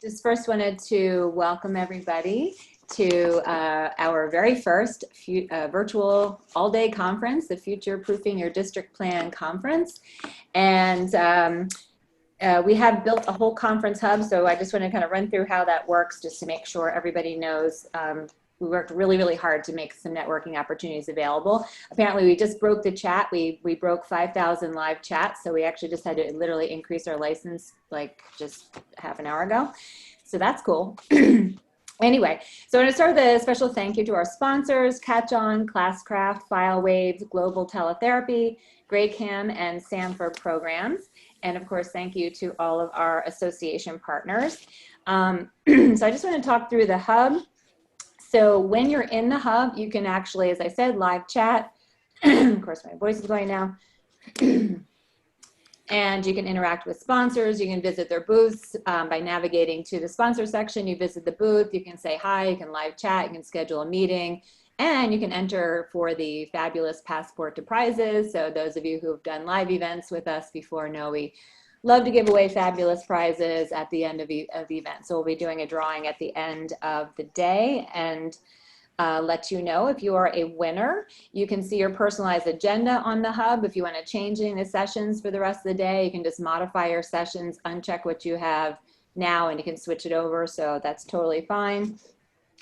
Just first wanted to welcome everybody to our very first virtual all-day conference, the Future Proofing Your District Plan Conference. And we have built a whole conference hub, so I just want to kind of run through how that works just to make sure everybody knows. We worked really, really hard to make some networking opportunities available. Apparently, we just broke the chat. We broke 5,000 live chats, so we actually just had to literally increase our license like just half an hour ago. So that's cool. Anyway, so I'm going to start with a special thank you to our sponsors, Catch-On, Classcraft, FileWave, Global Teletherapy, GradeCam, and Sanford Programs. And of course, thank you to all of our association partners. So I just want to talk through the hub. So when you're in the hub, you can actually, as I said, live chat. Of course, my voice is going now. And you can interact with sponsors. You can visit their booths by navigating to the sponsor section. You visit the booth, you can say hi, you can live chat, you can schedule a meeting, and you can enter for the fabulous Passport to Prizes. So those of you who have done live events with us before know we love to give away fabulous prizes at the end of the event. So we'll be doing a drawing at the end of the day and let you know if you are a winner. You can see your personalized agenda on the hub. If you want to change any of the sessions for the rest of the day, you can just modify your sessions, uncheck what you have now, and you can switch it over. So that's totally fine.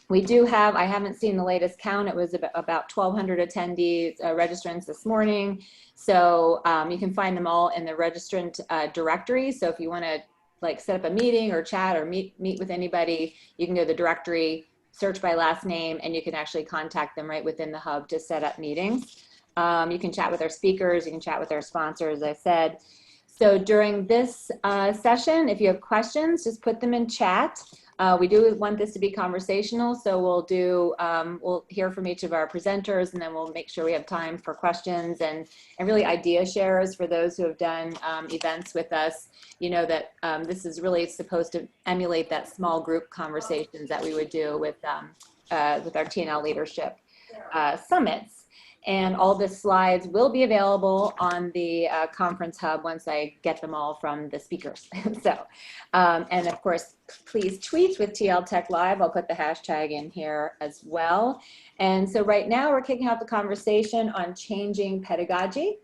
We do have, I haven't seen the latest count, it was about 1,200 attendees, registrants this morning. So you can find them all in the registrant directory. So if you want to like set up a meeting or chat or meet with anybody, you can go to the directory, search by last name, and you can actually contact them right within the hub to set up meetings. You can chat with our speakers, you can chat with our sponsors, as I said. So during this session, if you have questions, just put them in chat. We do want this to be conversational, so we'll hear from each of our presenters, and then we'll make sure we have time for questions and really idea shares for those who have done events with us. You know that this is really supposed to emulate that small group conversations that we would do with our T&L leadership summits. And all the slides will be available on the conference hub once I get them all from the speakers. So, and of course, please tweet with TL Tech Live. I'll put the hashtag in here as well. And so right now we're kicking off the conversation on changing pedagogy.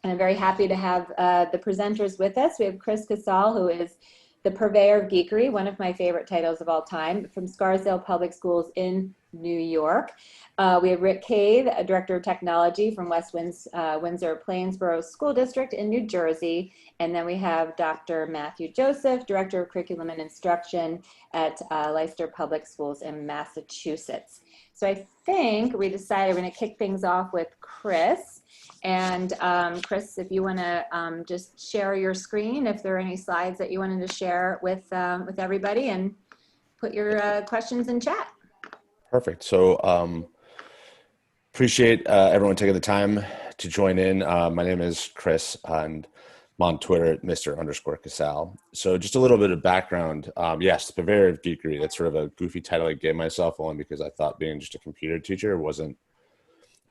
And I'm very happy to have the presenters with us. We have Chris Casal, who is the Purveyor of Geekery, one of my favorite titles of all time, from Scarsdale Public Schools in New York. We have Rick Cave, a Director of Technology from West Windsor-Plainsboro School District in New Jersey. And then we have Dr. Matthew Joseph, Director of Curriculum and Instruction at Leicester Public Schools in Massachusetts. So I think we decided we're going to kick things off with Chris. And Chris, if you want to just share your screen, if there are any slides that you wanted to share with everybody, and put your questions in chat. Perfect. So appreciate everyone taking the time to join in. My name is Chris, and I'm on Twitter at Mr._Casal. So just a little bit of background. Yes, Purveyor of Geekery. That's sort of a goofy title I gave myself, only because I thought being just a computer teacher wasn't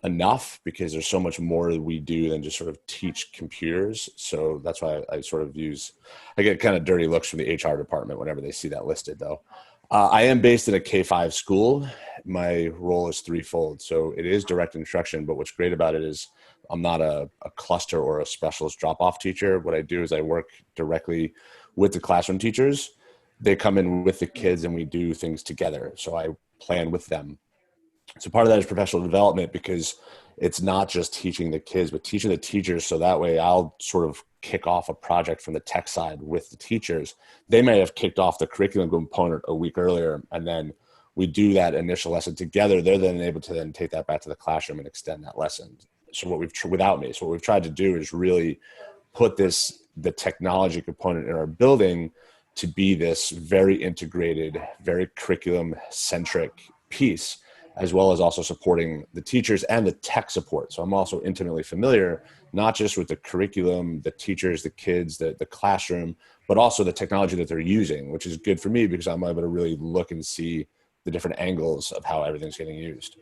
enough, because there's so much more that we do than just sort of teach computers. So that's why I sort of I get kind of dirty looks from the HR department whenever they see that listed, though. I am based at a K-5 school. My role is threefold. So it is direct instruction, but what's great about it is I'm not a cluster or a specialist drop-off teacher. What I do is I work directly with the classroom teachers. They come in with the kids and we do things together. So I plan with them. So part of that is professional development, because it's not just teaching the kids, but teaching the teachers. So that way I'll sort of kick off a project from the tech side with the teachers. They may have kicked off the curriculum component a week earlier, and then we do that initial lesson together. They're then able to then take that back to the classroom and extend that lesson. So what we've tried to do is really put the technology component in our building to be this very integrated, very curriculum centric piece, as well as also supporting the teachers and the tech support. So I'm also intimately familiar, not just with the curriculum, the teachers, the kids, the classroom, but also the technology that they're using, which is good for me because I'm able to really look and see the different angles of how everything's getting used.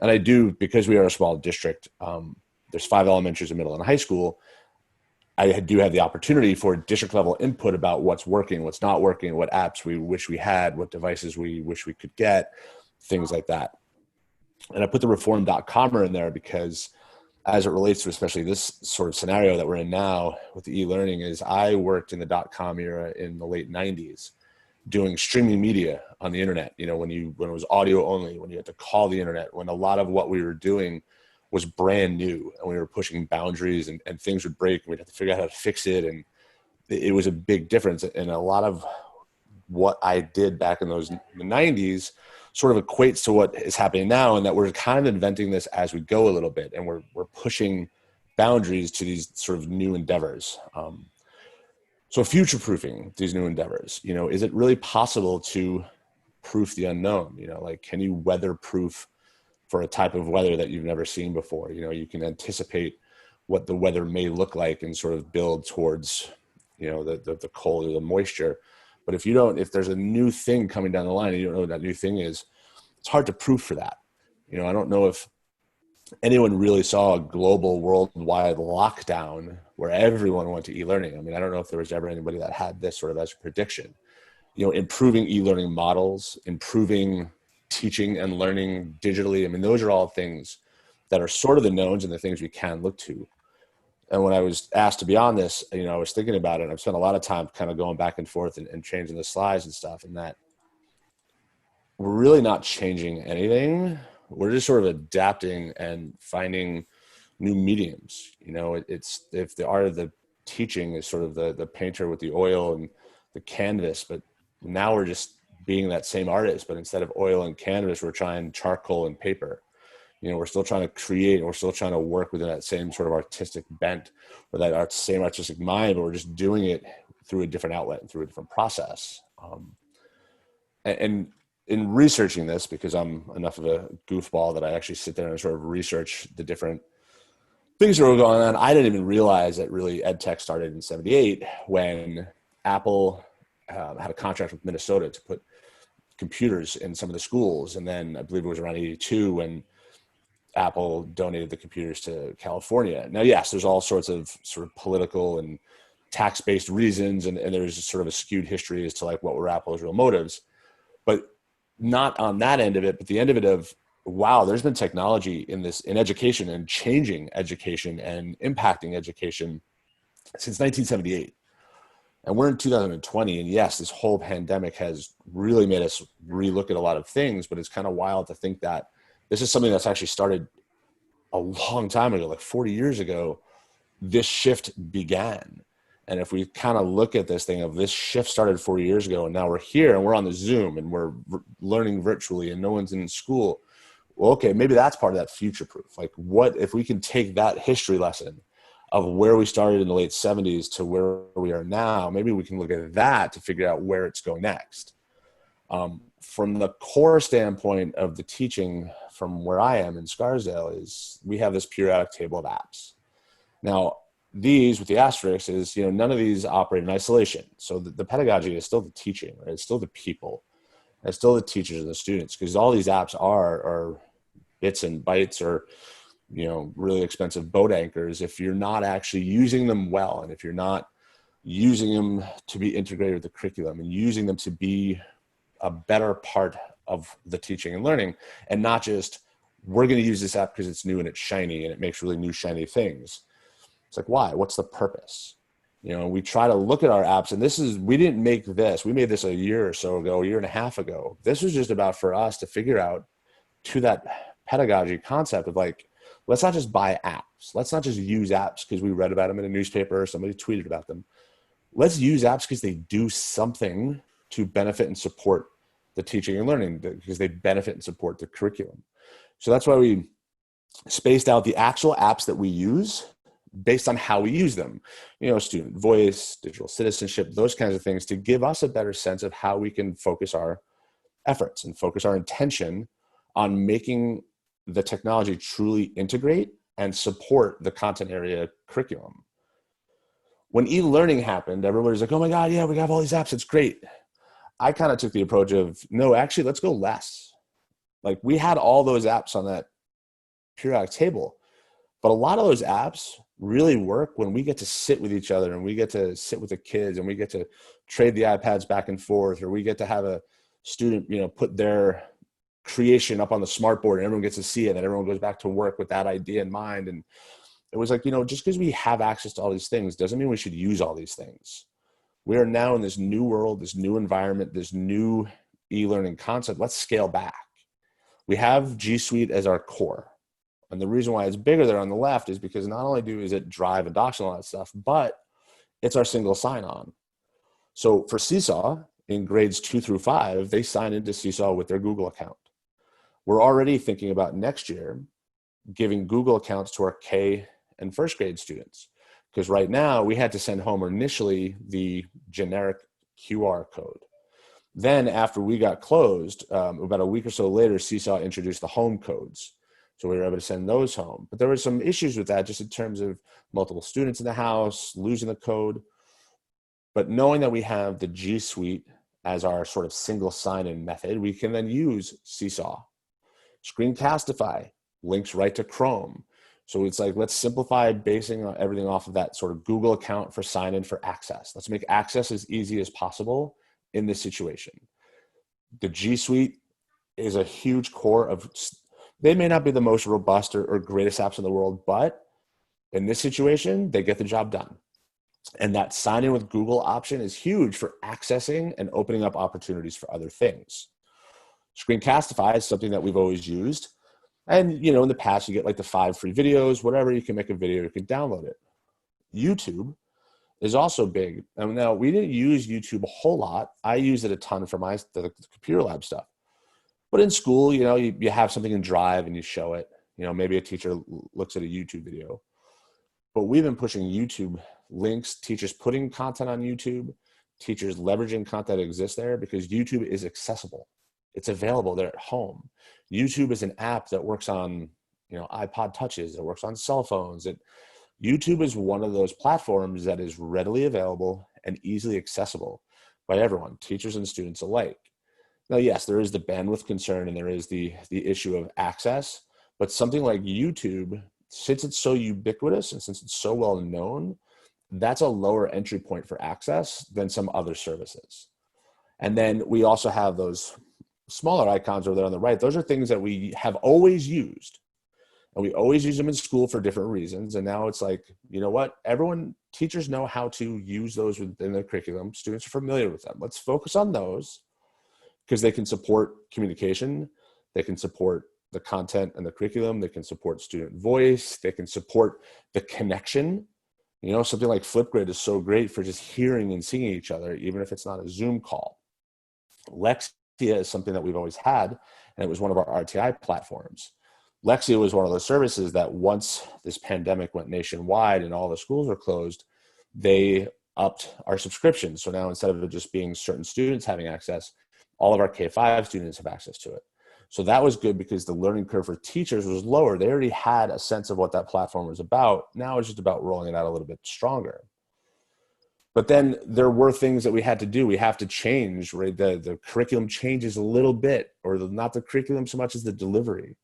And I do, because we are a small district, there's 5 elementaries, a middle, and a high school. I do have the opportunity for district level input about what's working, what's not working, what apps we wish we had, what devices we wish we could get, things like that. And I put the reform.comer in there because as it relates to especially this sort of scenario that we're in now with the e-learning is I worked in the .com era in the late 90s doing streaming media on the internet, when it was audio only, when you had to call the internet, when a lot of what we were doing was brand new and we were pushing boundaries and things would break and we'd have to figure out how to fix it. And it was a big difference. And a lot of what I did back in the 90s sort of equates to what is happening now, and that we're kind of inventing this as we go a little bit. And we're pushing boundaries to these sort of new endeavors. So future-proofing these new endeavors, is it really possible to proof the unknown? Can you weather-proof for a type of weather that you've never seen before? You can anticipate what the weather may look like and sort of build towards, the cold or the moisture. But if there's a new thing coming down the line and you don't know what that new thing is, it's hard to proof for that. I don't know if anyone really saw a global worldwide lockdown where everyone went to e-learning. I mean, I don't know if there was ever anybody that had this sort of as a prediction. Improving e-learning models, improving teaching and learning digitally. I mean, those are all things that are sort of the knowns and the things we can look to. And when I was asked to be on this, I was thinking about it. I've spent a lot of time kind of going back and forth and changing the slides and stuff, and that we're really not changing anything. We're just sort of adapting and finding new mediums. It's if the art of the teaching is sort of the painter with the oil and the canvas, but now we're just being that same artist, but instead of oil and canvas, we're trying charcoal and paper. We're still trying to create, we're still trying to work within that same sort of artistic bent or that same artistic mind, but we're just doing it through a different outlet and through a different process. And in researching this, because I'm enough of a goofball that I actually sit there and sort of research the different things that were going on, I didn't even realize that really EdTech started in '78 when Apple had a contract with Minnesota to put computers in some of the schools. And then I believe it was around '82 when Apple donated the computers to California. Now, yes, there's all sorts of sort of political and tax-based reasons, and there's sort of a skewed history as to like what were Apple's real motives, but not on that end of it, but the end of it of, wow, there's been technology in education and changing education and impacting education since 1978. And we're in 2020. And yes, this whole pandemic has really made us relook at a lot of things, but it's kind of wild to think that this is something that's actually started a long time ago, like 40 years ago, this shift began. And if we kind of look at this thing of this shift started 40 years ago and now we're here and we're on the Zoom and we're learning virtually and no one's in school. Well, okay, maybe that's part of that future proof. Like what if we can take that history lesson of where we started in the late 70s to where we are now, maybe we can look at that to figure out where it's going next. From the core standpoint of the teaching from where I am in Scarsdale is we have this periodic table of apps. Now, these with the asterisk is, none of these operate in isolation. So the pedagogy is still the teaching, right? It's still the people. It's still the teachers and the students, because all these apps are bits and bytes or, really expensive boat anchors if you're not actually using them well. And if you're not using them to be integrated with the curriculum and using them to be a better part of the teaching and learning, and not just, we're going to use this app because it's new and it's shiny and it makes really new shiny things. It's like, why? What's the purpose? We try to look at our apps, and we didn't make this. We made this a year or so ago, a year and a half ago. This was just about for us to figure out to that pedagogy concept of like, let's not just buy apps. Let's not just use apps because we read about them in a newspaper or somebody tweeted about them. Let's use apps because they do something to benefit and support the teaching and learning, because they benefit and support the curriculum. So that's why we spaced out the actual apps that we use based on how we use them, student voice, digital citizenship, those kinds of things, to give us a better sense of how we can focus our efforts and focus our intention on making the technology truly integrate and support the content area curriculum. When e-learning happened, everybody's like, oh my God, yeah, we have all these apps, it's great. I kind of took the approach of, no, actually, let's go less. Like we had all those apps on that periodic table But a lot of those apps really work when we get to sit with each other and we get to sit with the kids and we get to trade the iPads back and forth, or we get to have a student, put their creation up on the smartboard and everyone gets to see it and everyone goes back to work with that idea in mind. And it was like, just because we have access to all these things doesn't mean we should use all these things. We are now in this new world, this new environment, this new e-learning concept. Let's scale back. We have G Suite as our core. And the reason why it's bigger there on the left is because not only is it drive and docs and all that stuff, but it's our single sign-on. So for Seesaw, in grades 2 through 5, they sign into Seesaw with their Google account. We're already thinking about next year giving Google accounts to our K and first grade students. Because right now we had to send home initially the generic QR code. Then after we got closed, about a week or so later, Seesaw introduced the home codes. So we were able to send those home. But there were some issues with that just in terms of multiple students in the house, losing the code. But knowing that we have the G Suite as our sort of single sign-in method, we can then use Seesaw. Screencastify links right to Chrome. So it's like, let's simplify basing everything off of that sort of Google account for sign-in for access. Let's make access as easy as possible in this situation. The G Suite is a huge core of, they may not be the most robust or greatest apps in the world, but in this situation, they get the job done. And that sign in with Google option is huge for accessing and opening up opportunities for other things. Screencastify is something that we've always used. And, in the past, you get like the 5 free videos, whatever, you can make a video, you can download it. YouTube is also big. And now we didn't use YouTube a whole lot. I use it a ton for the computer lab stuff. But in school, you have something in Drive and you show it. Maybe a teacher looks at a YouTube video. But we've been pushing YouTube links, teachers putting content on YouTube, teachers leveraging content that exists there because YouTube is accessible. It's available there at home. YouTube is an app that works on, iPod touches, it works on cell phones. YouTube is one of those platforms that is readily available and easily accessible by everyone, teachers and students alike. Now, yes, there is the bandwidth concern and there is the issue of access, but something like YouTube, since it's so ubiquitous and since it's so well known, that's a lower entry point for access than some other services. And then we also have those smaller icons over there on the right. Those are things that we have always used. And we always use them in school for different reasons. And now it's like, teachers know how to use those within their curriculum. Students are familiar with them. Let's focus on those because they can support communication. They can support the content and the curriculum. They can support student voice. They can support the connection. Something like Flipgrid is so great for just hearing and seeing each other, even if it's not a Zoom call. Lexia is something that we've always had, and it was one of our RTI platforms. Lexia was one of those services that once this pandemic went nationwide and all the schools were closed, they upped our subscription. So now instead of it just being certain students having access, all of our K-5 students have access to it. So that was good because the learning curve for teachers was lower. They already had a sense of what that platform was about. Now it's just about rolling it out a little bit stronger. But then there were things that we had to do. We have to change, right? The curriculum changes a little bit, or not the curriculum so much as the delivery.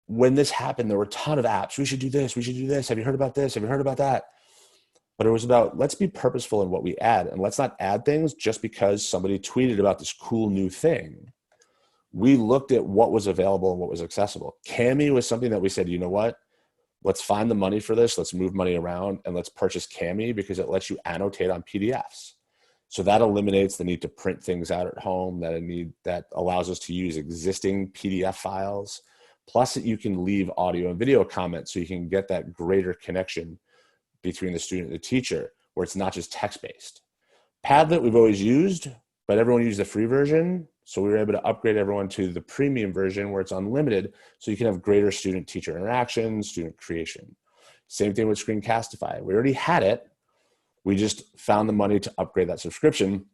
When this happened, there were a ton of apps. We should do this. We should do this. Have you heard about this? Have you heard about that? But it was about, let's be purposeful in what we add. And let's not add things just because somebody tweeted about this cool new thing. We looked at what was available and what was accessible. Cami was something that we said, let's find the money for this. Let's move money around and let's purchase Cami because it lets you annotate on PDFs. So that eliminates the need to print things out at home, that allows us to use existing PDF files. Plus you can leave audio and video comments so you can get that greater connection between the student and the teacher where it's not just text-based. Padlet we've always used, but everyone used the free version. So we were able to upgrade everyone to the premium version where it's unlimited so you can have greater student-teacher interaction, student creation. Same thing with Screencastify. We already had it. We just found the money to upgrade that subscription.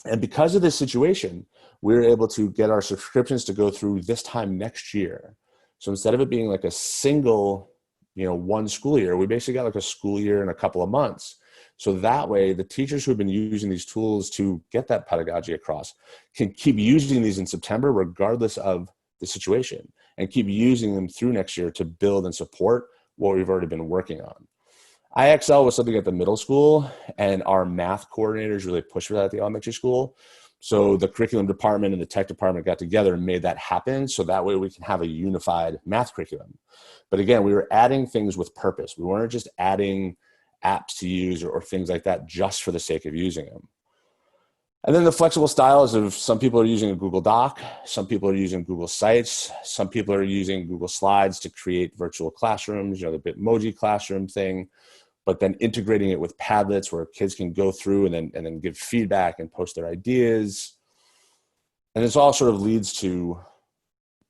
And because of this situation, we were able to get our subscriptions to go through this time next year. So instead of it being like a single, one school year, we basically got like a school year and a couple of months. So that way, the teachers who have been using these tools to get that pedagogy across can keep using these in September, regardless of the situation. and keep using them through next year to build and support what we've already been working on. IXL was something at the middle school, and our math coordinators really pushed for that at the elementary school. So the curriculum department and the tech department got together and made that happen, so that way we can have a unified math curriculum. But again, we were adding things with purpose. We weren't just adding apps to use or things like that just for the sake of using them. And then the flexible styles of some people are using a Google Doc, some people are using Google Sites, some people are using Google Slides to create virtual classrooms, the Bitmoji classroom thing, but then integrating it with Padlets where kids can go through and then give feedback and post their ideas. And this all sort of leads to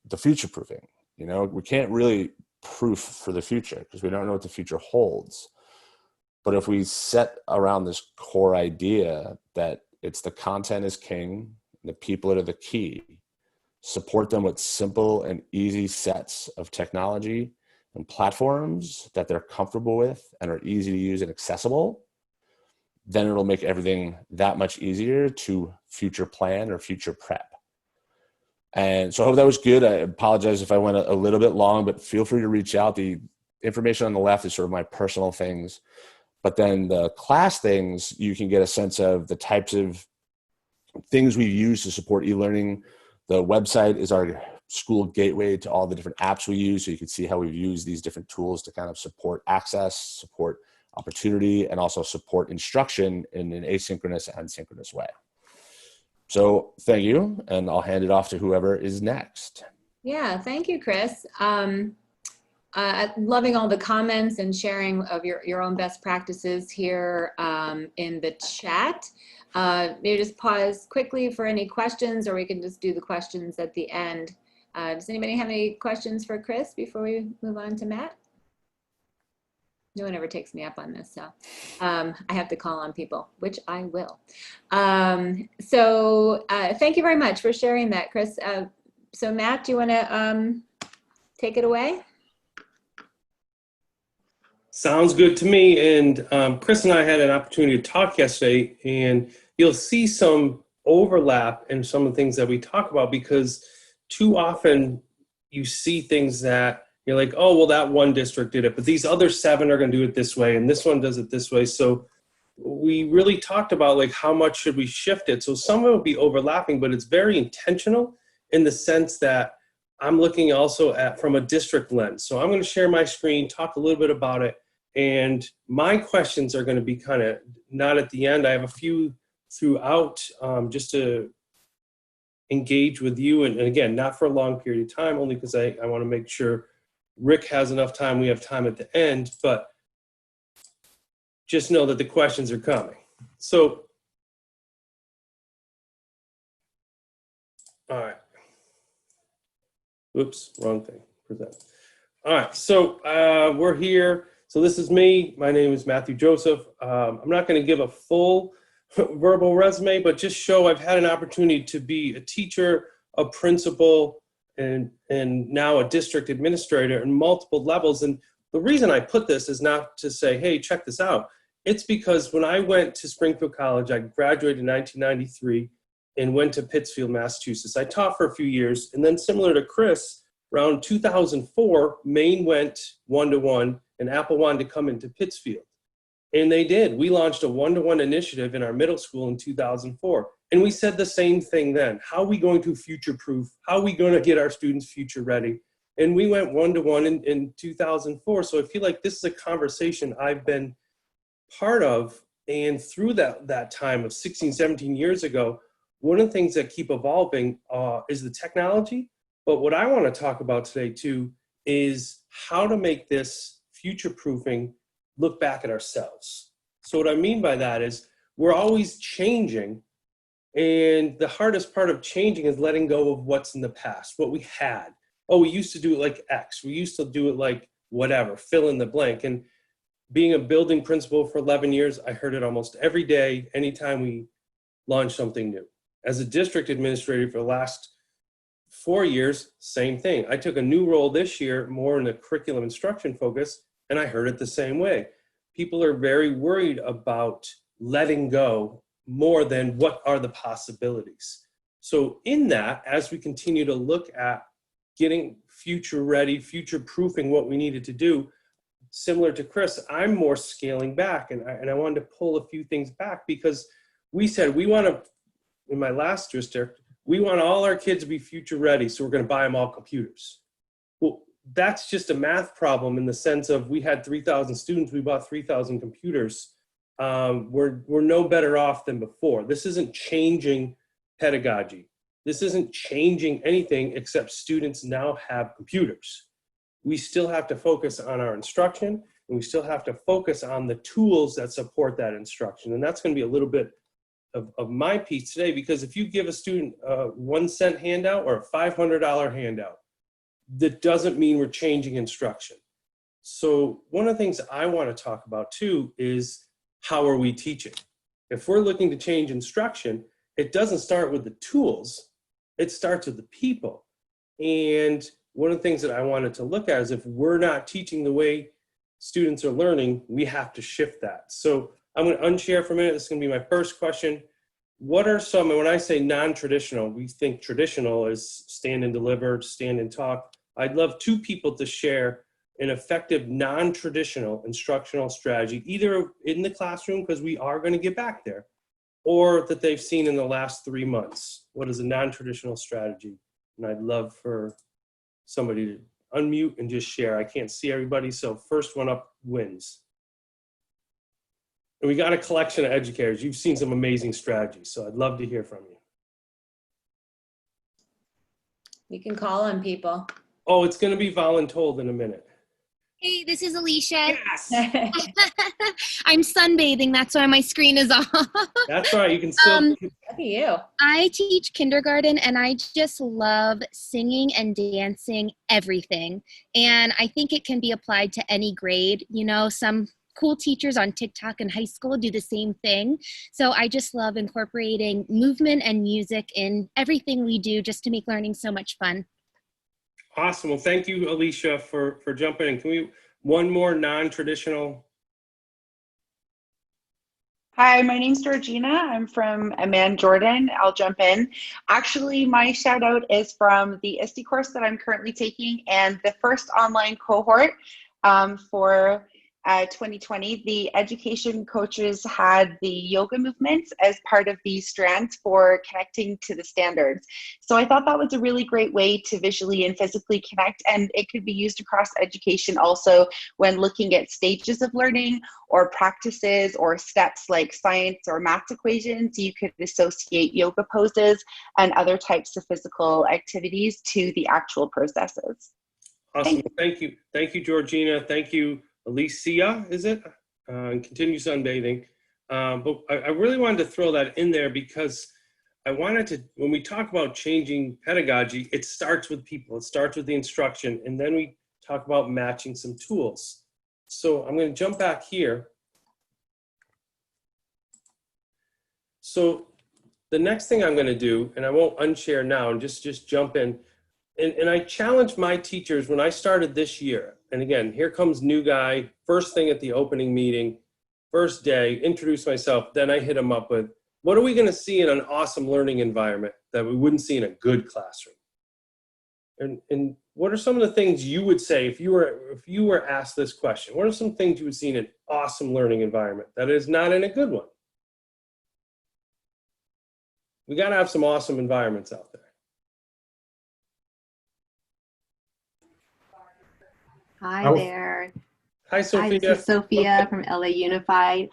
the future proofing. We can't really proof for the future because we don't know what the future holds. But if we set around this core idea that it's the content is king, the people are the key, support them with simple and easy sets of technology and platforms that they're comfortable with and are easy to use and accessible, then it'll make everything that much easier to future plan or future prep. And so I hope that was good. I apologize if I went a little bit long, but feel free to reach out. The information on the left is sort of my personal things. But then the class things, you can get a sense of the types of things we use to support e-learning. The website is our school gateway to all the different apps we use. So you can see how we've used these different tools to kind of support access, support opportunity, and also support instruction in an asynchronous and synchronous way. So thank you, and I'll hand it off to whoever is next. Yeah, thank you, Chris. Loving all the comments and sharing of your own best practices here in the chat. Maybe just pause quickly for any questions, or we can just do the questions at the end. Does anybody have any questions for Chris before we move on to Matt? No one ever takes me up on this, so I have to call on people, which I will. So thank you very much for sharing that, Chris. So Matt, do you want to take it away? Sounds good to me. And Chris and I had an opportunity to talk yesterday, and you'll see some overlap in some of the things that we talk about, because too often you see things that you're like, oh, well, that one district did it, but these other 7 are going to do it this way, and this one does it this way. So we really talked about like how much should we shift it. So some of it will be overlapping, but it's very intentional in the sense that I'm looking also at from a district lens. So I'm going to share my screen, talk a little bit about it, and my questions are going to be kind of not at the end. I have a few throughout just to engage with you, and again, not for a long period of time, only because I want to make sure Rick has enough time, we have time at the end, but just know that the questions are coming. So, all right. Oops, wrong thing. Present. All right, so we're here. So this is me. My name is Matthew Joseph. I'm not going to give a full verbal resume, but just show I've had an opportunity to be a teacher, a principal, and now a district administrator in multiple levels. And the reason I put this is not to say, hey, check this out. It's because when I went to Springfield College, I graduated in 1993 and went to Pittsfield, Massachusetts. I taught for a few years, and then similar to Chris, around 2004, Maine went one-to-one, and Apple wanted to come into Pittsfield. And they did. We launched a one-to-one initiative in our middle school in 2004. And we said the same thing then. How are we going to future-proof? How are we going to get our students future-ready? And we went one-to-one in 2004. So I feel like this is a conversation I've been part of. And through that time of 16, 17 years ago, one of the things that keep evolving is the technology. But what I want to talk about today, too, is how to make this future-proofing look back at ourselves. So what I mean by that is we're always changing, and the hardest part of changing is letting go of what's in the past, what we had. Oh, we used to do it like X. We used to do it like whatever, fill in the blank. And being a building principal for 11 years, I heard it almost every day, anytime we launched something new. As a district administrator for the last 4 years, same thing. I took a new role this year, more in the curriculum instruction focus, and I heard it the same way. People are very worried about letting go more than what are the possibilities. So in that, as we continue to look at getting future ready, future proofing what we needed to do. Similar to Chris, I'm more scaling back, and I wanted to pull a few things back because we said we want to, in my last district, we want all our kids to be future ready, so we're going to buy them all computers. Well, that's just a math problem in the sense of we had 3,000 students, we bought 3,000 computers. We're no better off than before. This isn't changing pedagogy. This isn't changing anything except students now have computers. We still have to focus on our instruction, and we still have to focus on the tools that support that instruction. And that's going to be a little bit of my piece today, because if you give a student a 1-cent handout or a $500 handout, that doesn't mean we're changing instruction. So one of the things I want to talk about too is how are we teaching? If we're looking to change instruction, it doesn't start with the tools, it starts with the people. And one of the things that I wanted to look at is if we're not teaching the way students are learning, we have to shift that. So I'm going to unshare for a minute. This is going to be my first question. What are some, and when I say non-traditional, we think traditional is stand and deliver, stand and talk. I'd love 2 people to share an effective non-traditional instructional strategy, either in the classroom, because we are going to get back there, or that they've seen in the last 3 months. What is a non-traditional strategy? And I'd love for somebody to unmute and just share. I can't see everybody, so first one up wins. And we got a collection of educators. You've seen some amazing strategies, so I'd love to hear from you. You can call on people. Oh, it's going to be voluntold in a minute. Hey, this is Alicia. Yes! I'm sunbathing. That's why my screen is off. That's right. You can still. Look at you. I teach kindergarten, and I just love singing and dancing, everything. And I think it can be applied to any grade. You know, some cool teachers on TikTok in high school do the same thing. So I just love incorporating movement and music in everything we do just to make learning so much fun. Awesome. Well, thank you, Alicia, for jumping in. Can we, one more non-traditional? Hi, my name's Georgina. I'm from Amman, Jordan. I'll jump in. Actually, my shout out is from the ISTE course that I'm currently taking, and the first online cohort for 2020, the education coaches had the yoga movements as part of the strands for connecting to the standards. So I thought that was a really great way to visually and physically connect, and it could be used across education also when looking at stages of learning or practices or steps like science or math equations. You could associate yoga poses and other types of physical activities to the actual processes. Awesome. Thank you. Thank you, Georgina. Thank you, Alicia, is it? And continue sunbathing. But I really wanted to throw that in there because I wanted to, when we talk about changing pedagogy, it starts with people, it starts with the instruction, and then we talk about matching some tools. So I'm going to jump back here. So the next thing I'm going to do, and I won't unshare now and just jump in, and I challenged my teachers when I started this year. And again, here comes new guy, first thing at the opening meeting, first day, introduce myself, then I hit them up with, what are we going to see in an awesome learning environment that we wouldn't see in a good classroom? And what are some of the things you would say if you were asked this question? What are some things you would see in an awesome learning environment that is not in a good one? We got to have some awesome environments out there. Hi there. Hi, Sophia. Hi, this is Sophia from LA Unified.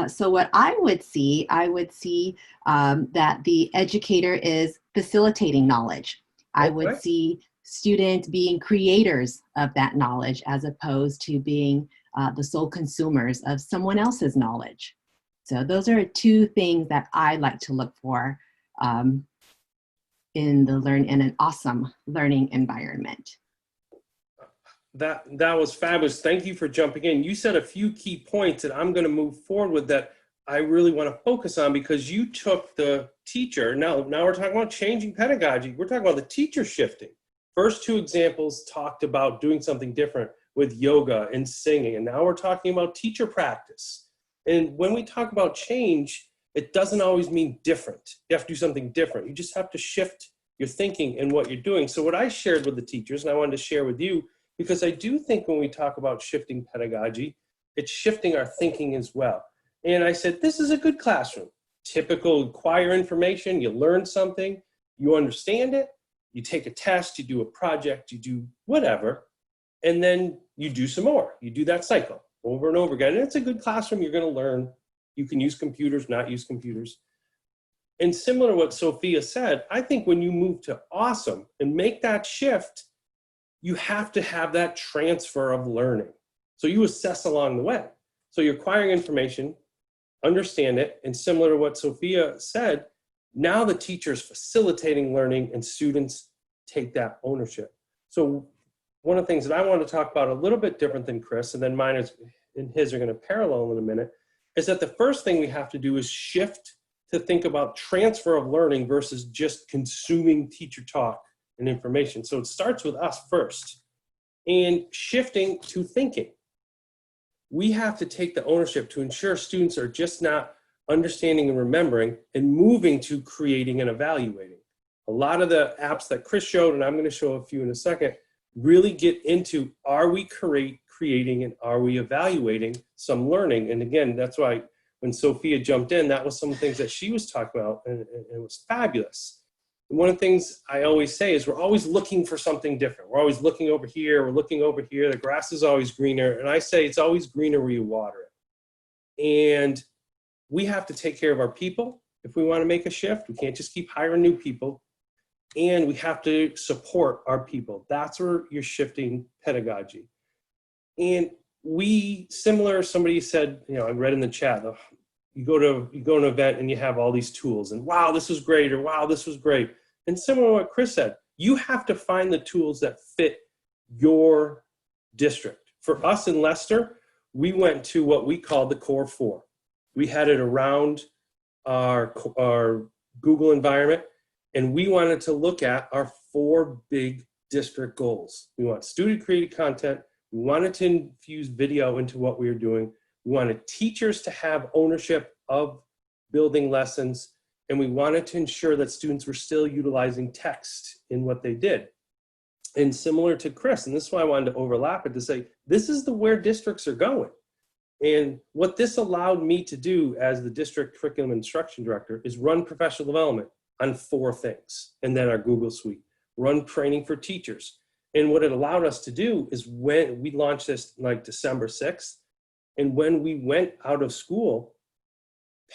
So what I would see that the educator is facilitating knowledge. I would see students being creators of that knowledge as opposed to being the sole consumers of someone else's knowledge. So those are 2 things that I like to look for in an awesome learning environment. That was fabulous. Thank you for jumping in. You said a few key points that I'm going to move forward with that I really want to focus on, because you took the teacher. Now we're talking about changing pedagogy. We're talking about the teacher shifting. First 2 examples talked about doing something different with yoga and singing. And now we're talking about teacher practice. And when we talk about change, it doesn't always mean different. You have to do something different. You just have to shift your thinking and what you're doing. So what I shared with the teachers, and I wanted to share with you, because I do think when we talk about shifting pedagogy, it's shifting our thinking as well. And I said, this is a good classroom. Typical, acquire information, you learn something, you understand it, you take a test, you do a project, you do whatever, and then you do some more. You do that cycle over and over again. And it's a good classroom, you're gonna learn. You can use computers, not use computers. And similar to what Sophia said, I think when you move to awesome and make that shift, you have to have that transfer of learning. So you assess along the way. So you're acquiring information, understand it, and similar to what Sophia said, now the teacher is facilitating learning and students take that ownership. So one of the things that I want to talk about a little bit different than Chris, and then mine and his are going to parallel in a minute, is that the first thing we have to do is shift to think about transfer of learning versus just consuming teacher talk and information. So it starts with us first, and shifting to thinking. We have to take the ownership to ensure students are just not understanding and remembering and moving to creating and evaluating. A lot of the apps that Chris showed, and I'm going to show a few in a second, really get into, are we creating and are we evaluating some learning? And again, that's why when Sophia jumped in, that was some of the things that she was talking about, and it was fabulous. And one of the things I always say is we're always looking for something different. We're always looking over here, we're looking over here, the grass is always greener, and I say it's always greener where you water it. And we have to take care of our people if we want to make a shift. We can't just keep hiring new people, and we have to support our people. That's where you're shifting pedagogy. And similar, somebody said, you know, I read in the chat, you go to an event and you have all these tools and wow, this was great, or wow, this was great. And similar to what Chris said, you have to find the tools that fit your district. For us in Leicester, we went to what we call the Core 4. We had it around our Google environment, and we wanted to look at our 4 big district goals. We want student-created content. We wanted to infuse video into what we were doing. We wanted teachers to have ownership of building lessons, and we wanted to ensure that students were still utilizing text in what they did. And similar to Chris, and this is why I wanted to overlap it, to say, this is where districts are going. And what this allowed me to do as the district curriculum instruction director is run professional development on 4 things, and then our Google Suite, run training for teachers. And what it allowed us to do is when we launched this like December 6th, and when we went out of school,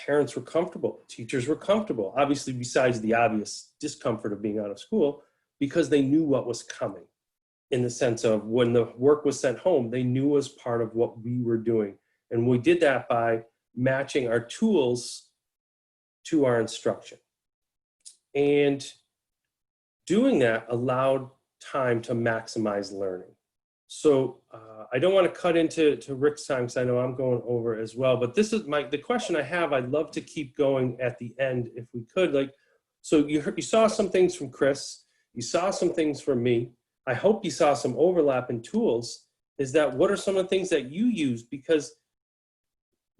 parents were comfortable, teachers were comfortable, obviously besides the obvious discomfort of being out of school, because they knew what was coming, in the sense of when the work was sent home, they knew it was part of what we were doing. And we did that by matching our tools to our instruction. And doing that allowed time to maximize learning. So I don't want to cut into Rick's time, because I know I'm going over as well, but this is the question I have. I'd love to keep going at the end if we could. Like, so you saw some things from Chris, you saw some things from me. I hope you saw some overlap in tools. Is that what are some of the things that you use? Because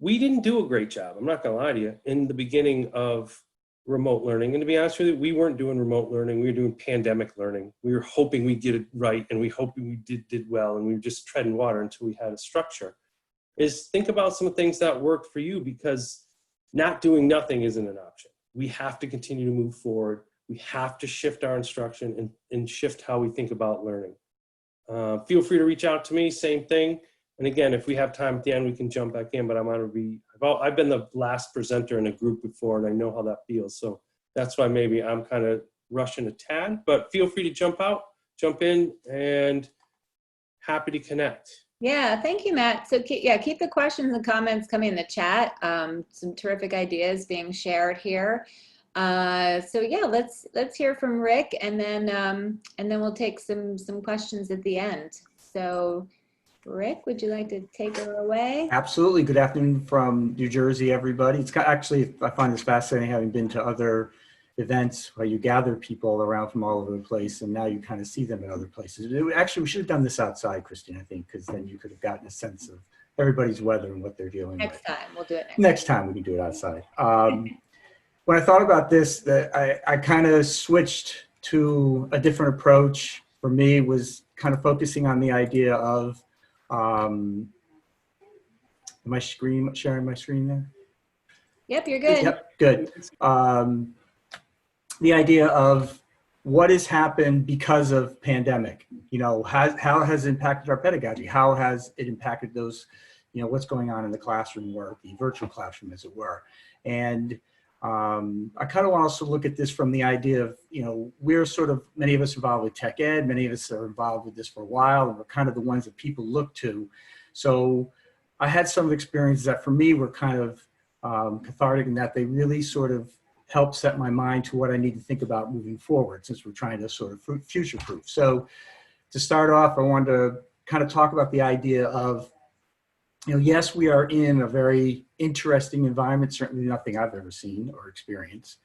we didn't do a great job, I'm not gonna lie to you, in the beginning of remote learning. And to be honest with you, we weren't doing remote learning, we were doing pandemic learning. We were hoping we'd get it right, and we hoping we did well, and we were just treading water until we had a structure. Is think about some things that worked for you, because not doing nothing isn't an option. We have to continue to move forward. We have to shift our instruction and shift how we think about learning. Feel free to reach out to me, same thing. And again, if we have time at the end, we can jump back in, but I've been the last presenter in a group before, and I know how that feels. So that's why maybe I'm kind of rushing a tad, but feel free to jump in, and happy to connect. Yeah, thank you, Matt. So keep the questions and comments coming in the chat. Some terrific ideas being shared here. So yeah, let's hear from Rick, and then we'll take some questions at the end. So Rick, would you like to take her away? Absolutely. Good afternoon from New Jersey, everybody. It's actually, I find this fascinating, having been to other events where you gather people around from all over the place, and now you kind of see them in other places. Actually, we should have done this outside, Christine, I think, because then you could have gotten a sense of everybody's weather and what they're dealing with. Next time, we'll do it next time. We can do it outside. When I thought about this, I kind of switched to a different approach for me was kind of focusing on the idea of, am I sharing my screen there? Yep, you're good. Yep, good. The idea of what has happened because of pandemic, you know, how has it impacted our pedagogy? How has it impacted those, you know, what's going on in the classroom or the virtual classroom, as it were. And I kind of want to also look at this from the idea of, you know, we're sort of, many of us involved with tech ed, many of us are involved with this for a while, and we're kind of the ones that people look to. So I had some experiences that for me were kind of cathartic in that they really sort of help set my mind to what I need to think about moving forward, since we're trying to sort of future-proof. So to start off, I wanted to kind of talk about the idea of, you know, yes, we are in a very interesting environment, certainly nothing I've ever seen or experienced.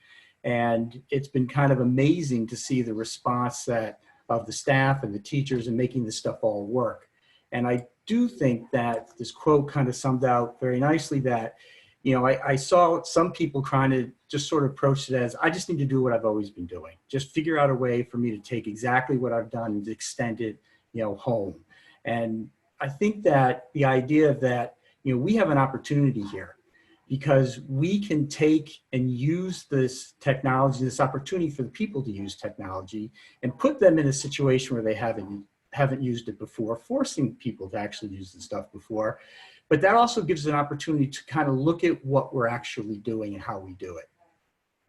And it's been kind of amazing to see the response of the staff and the teachers in making this stuff all work. And I do think that this quote kind of summed out very nicely that, you know, I saw some people trying to just sort of approach it as, I just need to do what I've always been doing. Just figure out a way for me to take exactly what I've done and extend it, you know, home. And I think that the idea that, you know, we have an opportunity here because we can take and use this technology, this opportunity for the people to use technology and put them in a situation where they haven't used it before, forcing people to actually use the stuff before. But that also gives an opportunity to kind of look at what we're actually doing and how we do it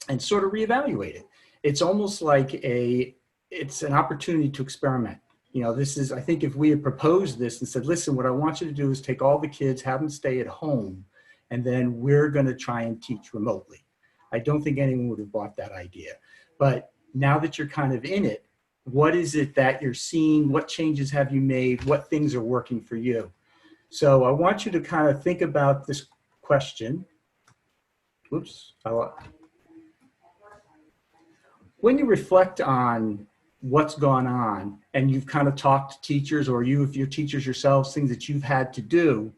and sort of reevaluate it. It's almost like it's an opportunity to experiment. You know, this is, I think if we had proposed this and said, listen, what I want you to do is take all the kids, have them stay at home, and then we're going to try and teach remotely. I don't think anyone would have bought that idea. But now that you're kind of in it, what is it that you're seeing? What changes have you made? What things are working for you? So I want you to kind of think about this question. Whoops. When you reflect on what's gone on and you've kind of talked to teachers, or if you're teachers yourselves, things that you've had to do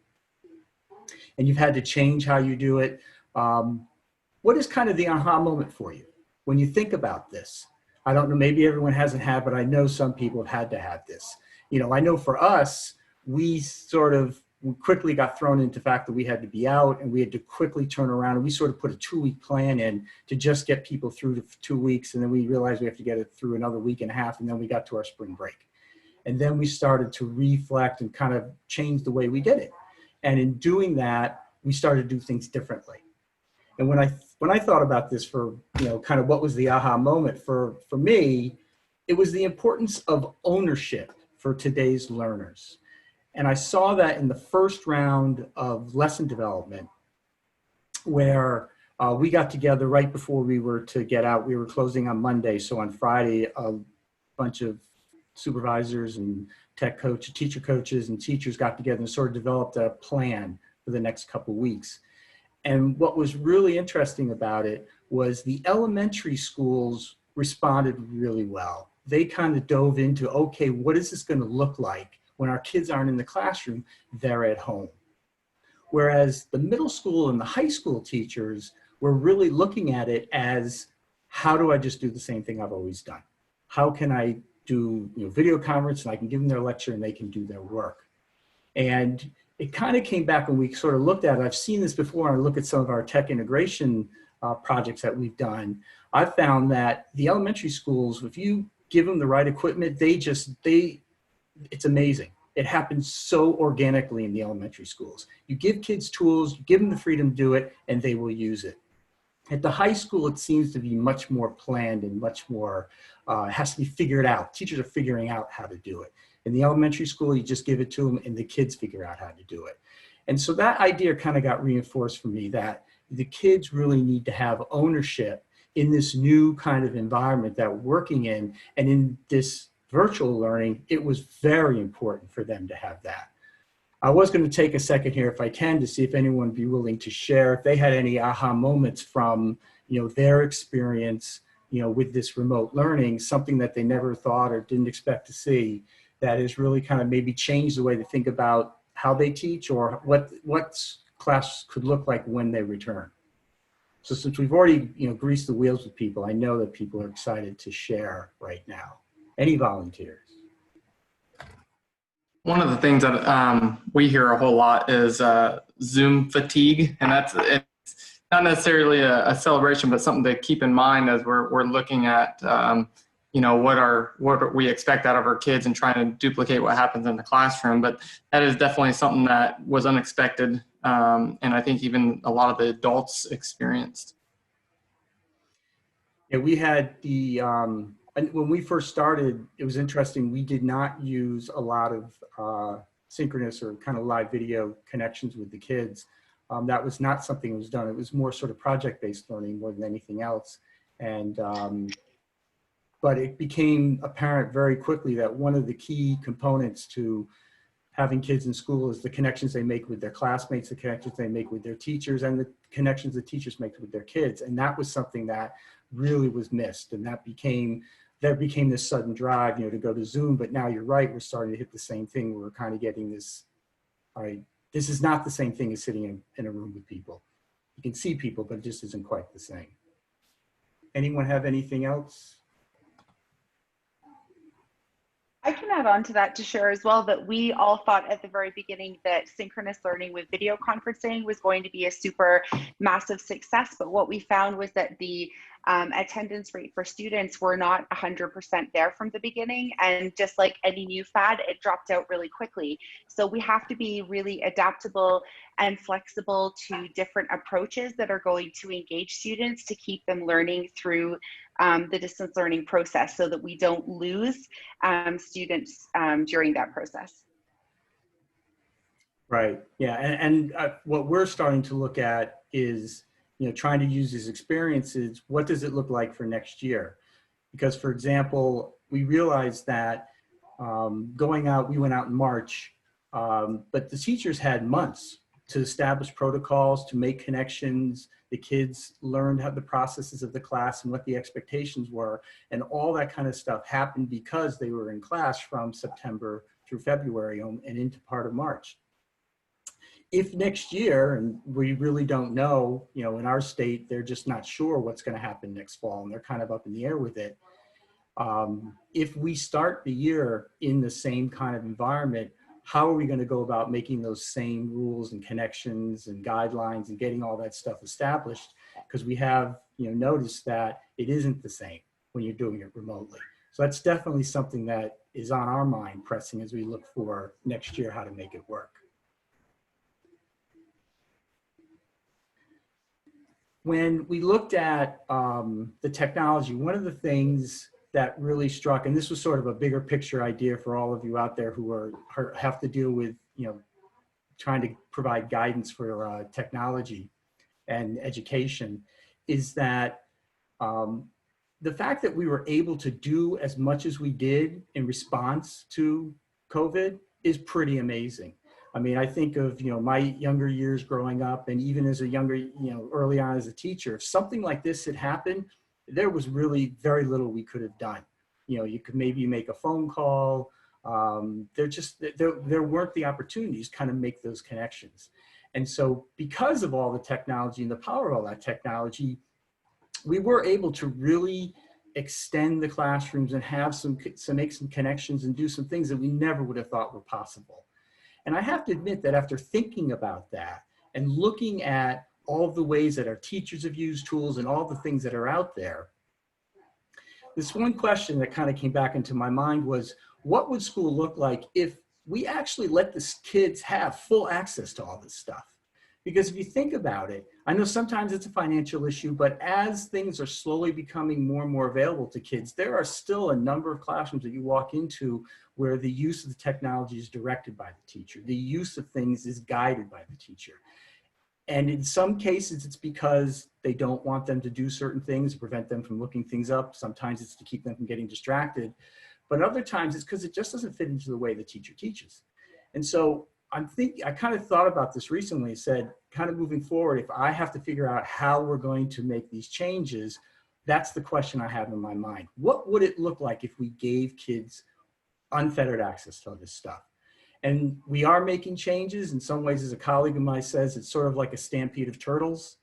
and you've had to change how you do it, what is kind of the aha moment for you when you think about this? I don't know, maybe everyone hasn't had, but I know some people have had to have this. You know, I know for us, we quickly got thrown into the fact that we had to be out and we had to quickly turn around, and we sort of put a 2-week plan in to just get people through to 2 weeks. And then we realized we have to get it through another week and a half. And then we got to our spring break. And then we started to reflect and kind of change the way we did it. And in doing that, we started to do things differently. And when I thought about this for, you know, kind of what was the aha moment for me, it was the importance of ownership for today's learners. And I saw that in the first round of lesson development, where we got together right before we were to get out. We were closing on Monday. So on Friday, a bunch of supervisors and teacher coaches and teachers got together and sort of developed a plan for the next couple of weeks. And what was really interesting about it was the elementary schools responded really well. They kind of dove into, okay, what is this going to look like when our kids aren't in the classroom, they're at home? Whereas the middle school and the high school teachers were really looking at it as, how do I just do the same thing I've always done? How can I do, you know, video conference and I can give them their lecture and they can do their work? And it kind of came back when we sort of looked at it. I've seen this before. I look at some of our tech integration projects that we've done. I've found that the elementary schools, if you give them the right equipment, it's amazing. It happens so organically in the elementary schools. You give kids tools, you give them the freedom to do it, and they will use it. At the high school, it seems to be much more planned and much more, it has to be figured out. Teachers are figuring out how to do it. In the elementary school, you just give it to them and the kids figure out how to do it. And so that idea kind of got reinforced for me, that the kids really need to have ownership in this new kind of environment that we're working in. And in this virtual learning, it was very important for them to have that. I was going to take a second here, if I can, to see if anyone would be willing to share if they had any aha moments from, you know, their experience, you know, with this remote learning, something that they never thought or didn't expect to see, that has really kind of maybe changed the way they think about how they teach or what class could look like when they return. So since we've already, greased the wheels with people, I know that people are excited to share right now. Any volunteers? One of the things that we hear a whole lot is Zoom fatigue, and it's not necessarily a celebration, but something to keep in mind as we're looking at what we expect out of our kids and trying to duplicate what happens in the classroom. But that is definitely something that was unexpected, and I think even a lot of the adults experienced. Yeah, we had and when we first started, it was interesting. We did not use a lot of synchronous or kind of live video connections with the kids. That was not something that was done. It was more sort of project-based learning more than anything else. And but it became apparent very quickly that one of the key components to having kids in school is the connections they make with their classmates, the connections they make with their teachers, and the connections the teachers make with their kids. And that was something that really was missed. And that became this sudden drive, to go to Zoom. But now you're right, we're starting to hit the same thing. We're kind of getting this, all right, this is not the same thing as sitting in a room with people. You can see people, but it just isn't quite the same. Anyone have anything else? I can add on to that to share as well that we all thought at the very beginning that synchronous learning with video conferencing was going to be a super massive success. But what we found was that the attendance rate for students were not 100% there from the beginning. And just like any new fad, it dropped out really quickly. So we have to be really adaptable and flexible to different approaches that are going to engage students to keep them learning through the distance learning process so that we don't lose students during that process. Right, yeah, and what we're starting to look at is, trying to use these experiences, what does it look like for next year? Because, for example, we realized that we went out in March, but the teachers had months to establish protocols, to make connections. The kids learned how the processes of the class and what the expectations were. And all that kind of stuff happened because they were in class from September through February and into part of March. If next year, and we really don't know, in our state, they're just not sure what's going to happen next fall, and they're kind of up in the air with it. If we start the year in the same kind of environment, how are we going to go about making those same rules and connections and guidelines and getting all that stuff established? Because we have, noticed that it isn't the same when you're doing it remotely. So that's definitely something that is on our mind pressing as we look for next year how to make it work. When we looked at the technology, one of the things that really struck, and this was sort of a bigger picture idea for all of you out there who have to deal with, trying to provide guidance for technology and education, is that the fact that we were able to do as much as we did in response to COVID is pretty amazing. I mean, I think of, my younger years growing up, and even as a younger, early on as a teacher, if something like this had happened, there was really very little we could have done. You could maybe make a phone call. There weren't the opportunities to kind of make those connections. And so because of all the technology and the power of all that technology, we were able to really extend the classrooms and have make some connections and do some things that we never would have thought were possible. And I have to admit that after thinking about that and looking at all of the ways that our teachers have used tools and all the things that are out there, this one question that kind of came back into my mind was, what would school look like if we actually let the kids have full access to all this stuff? Because if you think about it, I know sometimes it's a financial issue, but as things are slowly becoming more and more available to kids, there are still a number of classrooms that you walk into where the use of the technology is directed by the teacher. The use of things is guided by the teacher. And in some cases, it's because they don't want them to do certain things, prevent them from looking things up. Sometimes it's to keep them from getting distracted. But other times it's because it just doesn't fit into the way the teacher teaches. And so I kind of thought about this recently and said, kind of moving forward, if I have to figure out how we're going to make these changes, that's the question I have in my mind. What would it look like if we gave kids unfettered access to all this stuff? And we are making changes. In some ways, as a colleague of mine says, it's sort of like a stampede of turtles.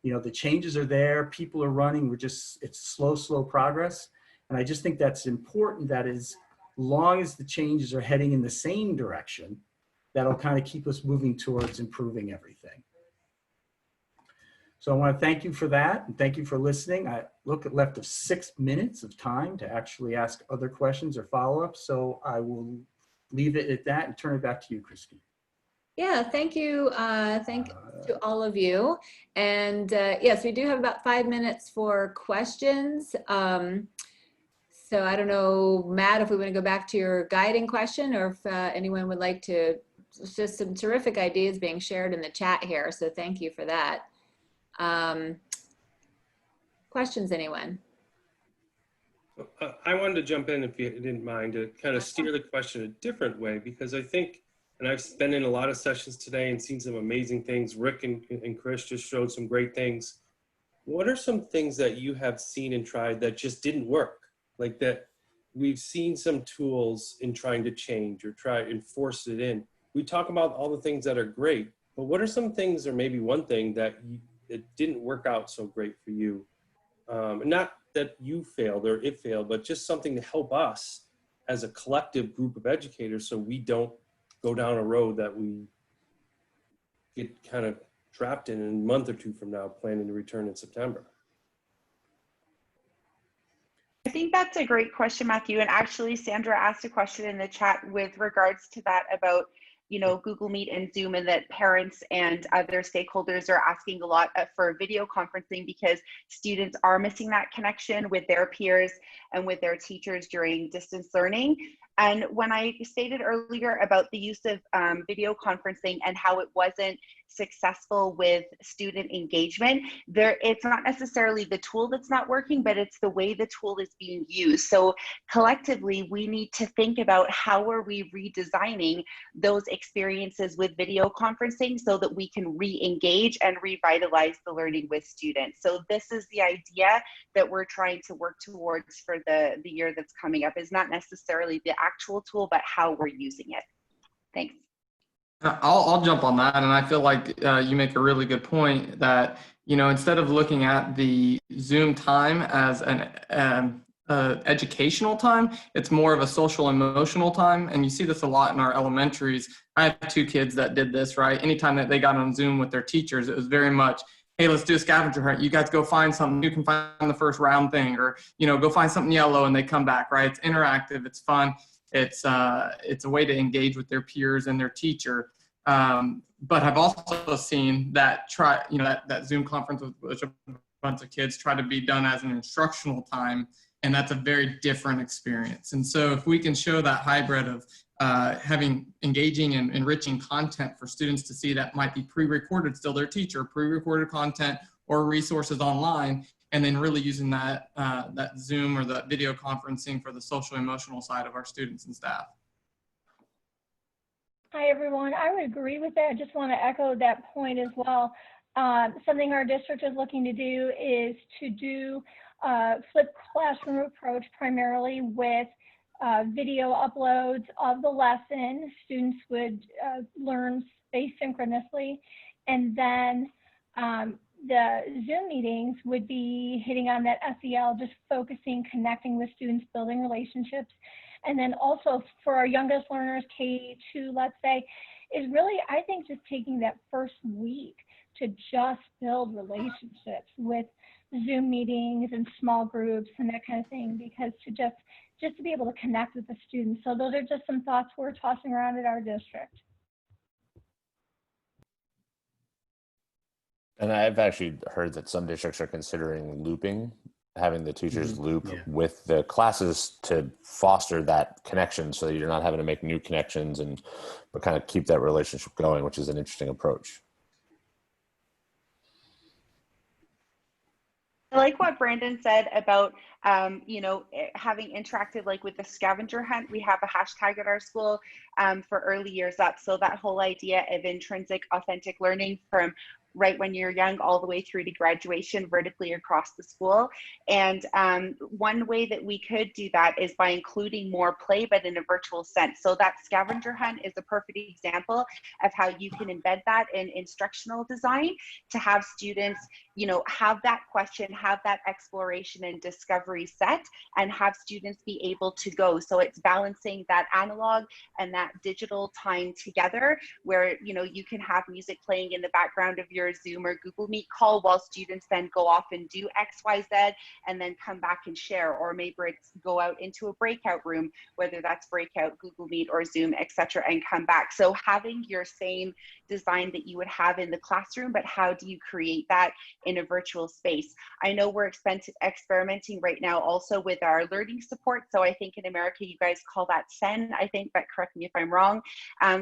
You know, the changes are there, people are running, it's slow progress. And I just think that's important, that as long as the changes are heading in the same direction, that'll kind of keep us moving towards improving everything. So I want to thank you for that, and thank you for listening. I look at left of 6 minutes of time to actually ask other questions or follow-ups. So I will leave it at that and turn it back to you, Christine. Yeah, thank you. Thank to all of you. And yes, we do have about 5 minutes for questions. So I don't know, Matt, if we want to go back to your guiding question, or if anyone would like to, it's just some terrific ideas being shared in the chat here. So thank you for that. Questions, anyone? I wanted to jump in, if you didn't mind, to kind of steer the question a different way, because I think, and I've been in a lot of sessions today and seen some amazing things. Rick and Chris just showed some great things. What are some things that you have seen and tried that just didn't work? Like that we've seen some tools in trying to change or try and force it in. We talk about all the things that are great, but what are some things, or maybe one thing that it didn't work out so great for you? Not that you failed or it failed, but just something to help us as a collective group of educators so we don't go down a road that we get kind of trapped in a month or two from now, planning to return in September. I think that's a great question, Matthew. And actually, Sandra asked a question in the chat with regards to that about, you know, Google Meet and Zoom, and that parents and other stakeholders are asking a lot for video conferencing because students are missing that connection with their peers and with their teachers during distance learning. And when I stated earlier about the use of video conferencing and how it wasn't successful with student engagement, it's not necessarily the tool that's not working, but it's the way the tool is being used. So collectively, we need to think about how are we redesigning those experiences with video conferencing so that we can re-engage and revitalize the learning with students. So this is the idea that we're trying to work towards for the year that's coming up, is not necessarily the actual tool, but how we're using it. Thanks. I'll jump on that, and I feel like you make a really good point that, you know, instead of looking at the Zoom time as an educational time, it's more of a social emotional time. And you see this a lot in our elementaries. I have 2 kids that did this, right? Anytime that they got on Zoom with their teachers, it was very much, hey, let's do a scavenger hunt. You guys go find something. You can find the first round thing, or, you know, go find something yellow, and they come back, right? It's interactive. It's fun. It's a way to engage with their peers and their teacher. But I've also seen that that Zoom conference with a bunch of kids try to be done as an instructional time, and that's a very different experience. And so if we can show that hybrid of having engaging and enriching content for students to see, that might be pre-recorded, still their teacher, pre-recorded content or resources online, and then really using that Zoom or that video conferencing for the social emotional side of our students and staff. Hi, everyone. I would agree with that. I just want to echo that point as well. Something our district is looking to do is to do a flipped classroom approach, primarily with video uploads of the lesson. Students would learn asynchronously, and then the Zoom meetings would be hitting on that SEL, just focusing, connecting with students, building relationships. And then also for our youngest learners, K-2, let's say, is really, I think, just taking that first week to just build relationships with Zoom meetings and small groups and that kind of thing, because to just to be able to connect with the students. So those are just some thoughts we're tossing around at our district. And I've actually heard that some districts are considering looping, having the teachers loop with the classes to foster that connection so that you're not having to make new connections, but kind of keep that relationship going, which is an interesting approach. I like what Brandon said about, you know, having interacted like with the scavenger hunt. We have a hashtag at our school for early years up. So that whole idea of intrinsic, authentic learning from right when you're young all the way through to graduation vertically across the school. And one way that we could do that is by including more play, but in a virtual sense. So that scavenger hunt is a perfect example of how you can embed that in instructional design to have students, you know, have that question, have that exploration and discovery set, and have students be able to go. So it's balancing that analog and that digital time together, where, you know, you can have music playing in the background of your Zoom or Google Meet call while students then go off and do X, Y, Z, and then come back and share. Or maybe it's go out into a breakout room, whether that's breakout, Google Meet or Zoom, etc., and come back. So having your same design that you would have in the classroom, but how do you create that in a virtual space? I know we're experimenting right now also with our learning support. So I think in America, you guys call that SEN, I think, but correct me if I'm wrong.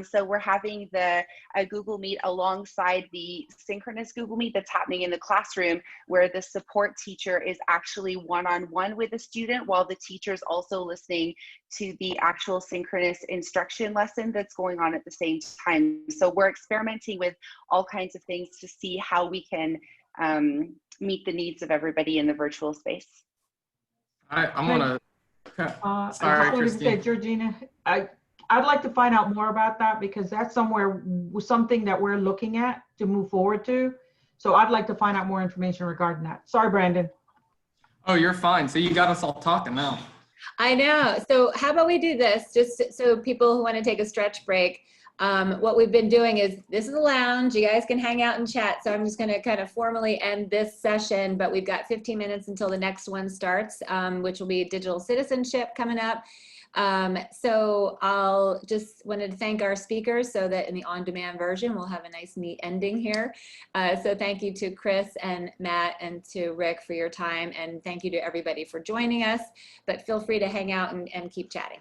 So we're having the Google Meet alongside the synchronous Google Meet that's happening in the classroom, where the support teacher is actually one-on-one with the student while the teacher is also listening to the actual synchronous instruction lesson that's going on at the same time. So we're experimenting with all kinds of things to see how we can meet the needs of everybody in the virtual space. I'm gonna. I Sorry, just wanted to say, Christine. Georgina, I'd like to find out more about that, because that's something that we're looking at to move forward to. So I'd like to find out more information regarding that. Sorry, Brandon. Oh, you're fine. So you got us all talking now. I know. So how about we do this, just so people who want to take a stretch break, what we've been doing is, this is a lounge, you guys can hang out and chat. So I'm just going to kind of formally end this session, but we've got 15 minutes until the next one starts, which will be digital citizenship coming up. So I'll just wanted to thank our speakers, so that in the on-demand version, we'll have a nice neat ending here. So thank you to Chris and Matt and to Rick for your time. And thank you to everybody for joining us, but feel free to hang out and keep chatting.